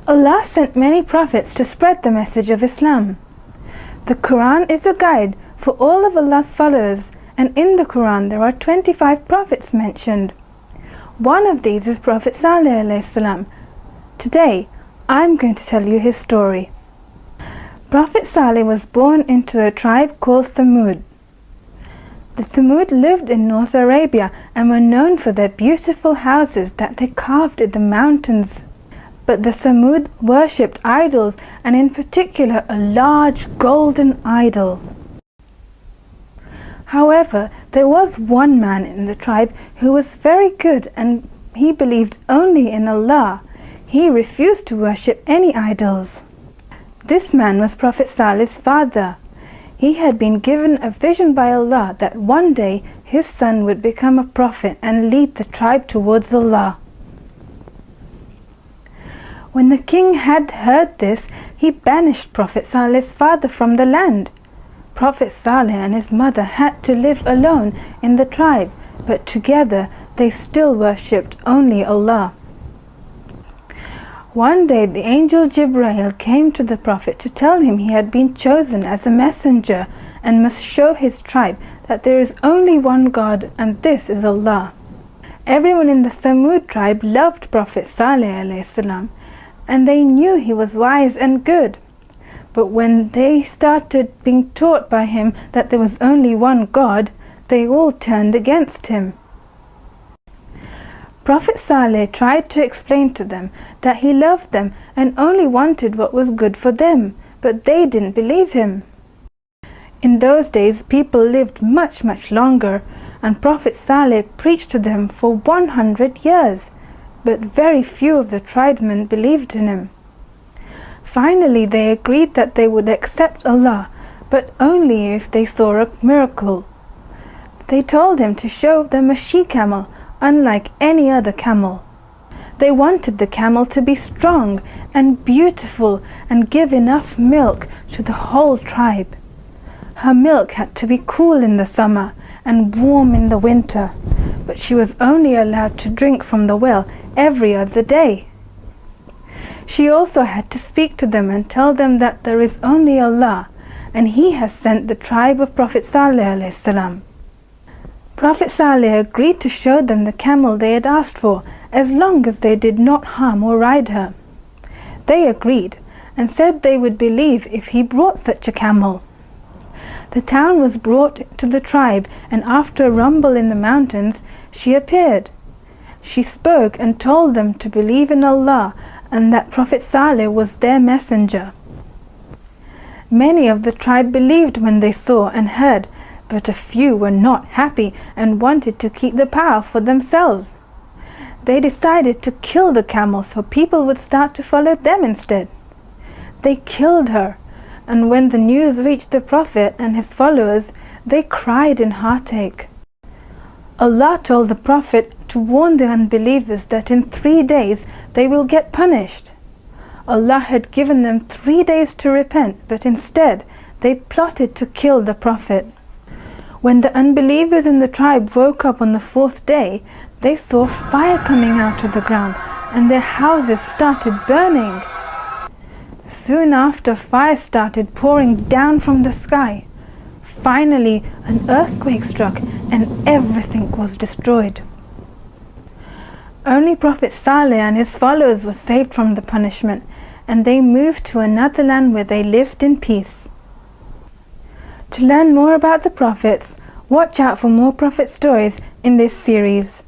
Allah sent many prophets to spread the message of Islam. The Quran is a guide for all of Allah's followers, and in the Quran there are 25 prophets mentioned. One of these is Prophet Salih alayhi salam. Today, I'm going to tell you his story. Prophet Salih was born into a tribe called Thamud. The Thamud lived in North Arabia and were known for their beautiful houses that they carved in the mountains. But the Thamud worshipped idols, and in particular a large golden idol. However, there was one man in the tribe who was very good, and he believed only in Allah. He refused to worship any idols. This man was Prophet Salih's father. He had been given a vision by Allah that one day his son would become a prophet and lead the tribe towards Allah. When the king had heard this, he banished Prophet Salih's father from the land. Prophet Salih and his mother had to live alone in the tribe, but together they still worshipped only Allah. One day the angel Jibreel came to the Prophet to tell him he had been chosen as a messenger and must show his tribe that there is only one God, and this is Allah. Everyone in the Thamud tribe loved Prophet Salih alayhi salam, and they knew he was wise and good. But when they started being taught by him that there was only one God, they all turned against him. Prophet Salih tried to explain to them that he loved them and only wanted what was good for them, but they didn't believe him. In those days, people lived much longer, and Prophet Salih preached to them for 100 years. But very few of the tribesmen believed in him. Finally, they agreed that they would accept Allah, but only if they saw a miracle. They told him to show them a she-camel, unlike any other camel. They wanted the camel to be strong and beautiful and give enough milk to the whole tribe. Her milk had to be cool in the summer and warm in the winter, but she was only allowed to drink from the well every other day. She also had to speak to them and tell them that there is only Allah, and He has sent the tribe of Prophet Salih alayhi salam. Prophet Salih agreed to show them the camel they had asked for, as long as they did not harm or ride her. They agreed and said they would believe if he brought such a camel. The town was brought to the tribe, and after a rumble in the mountains, she appeared. She spoke and told them to believe in Allah and that Prophet Salih was their messenger. Many of the tribe believed when they saw and heard, but a few were not happy and wanted to keep the power for themselves. They decided to kill the camel so people would start to follow them instead. They killed her, and when the news reached the Prophet and his followers, they cried in heartache. Allah told the Prophet to warn the unbelievers that in 3 days they will get punished. Allah had given them 3 days to repent, but instead they plotted to kill the Prophet. When the unbelievers in the tribe woke up on the 4th day, they saw fire coming out of the ground, and their houses started burning. Soon after, fire started pouring down from the sky. Finally, an earthquake struck and everything was destroyed. Only Prophet Salih and his followers were saved from the punishment, and they moved to another land where they lived in peace. To learn more about the prophets, watch out for more prophet stories in this series.